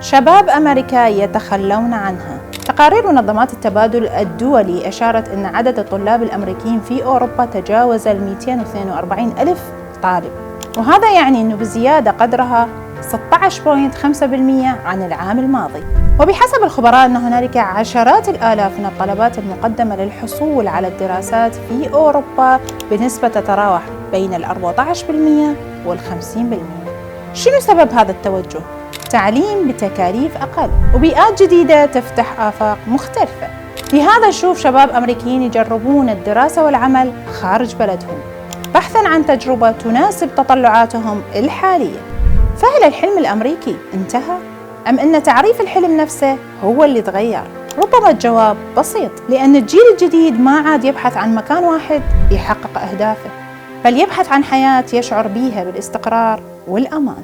شباب أمريكا يتخلون عنها. تقارير منظمات التبادل الدولي أشارت أن عدد الطلاب الأمريكيين في أوروبا تجاوز 242 ألف طالب، وهذا يعني أنه بزيادة قدرها 16.5% عن العام الماضي. وبحسب الخبراء أن هنالك عشرات الآلاف من الطلبات المقدمة للحصول على الدراسات في أوروبا بنسبة تتراوح بين 14% وال50%. شنو سبب هذا التوجه؟ تعليم بتكاليف أقل وبيئات جديدة تفتح آفاق مختلفة. في هذا نشوف شباب أمريكيين يجربون الدراسة والعمل خارج بلدهم بحثاً عن تجربة تناسب تطلعاتهم الحالية. فهل الحلم الأمريكي انتهى؟ أم أن تعريف الحلم نفسه هو اللي تغير؟ ربما الجواب بسيط، لأن الجيل الجديد ما عاد يبحث عن مكان واحد يحقق أهدافه، بل يبحث عن حياة يشعر بيها بالاستقرار والأمان.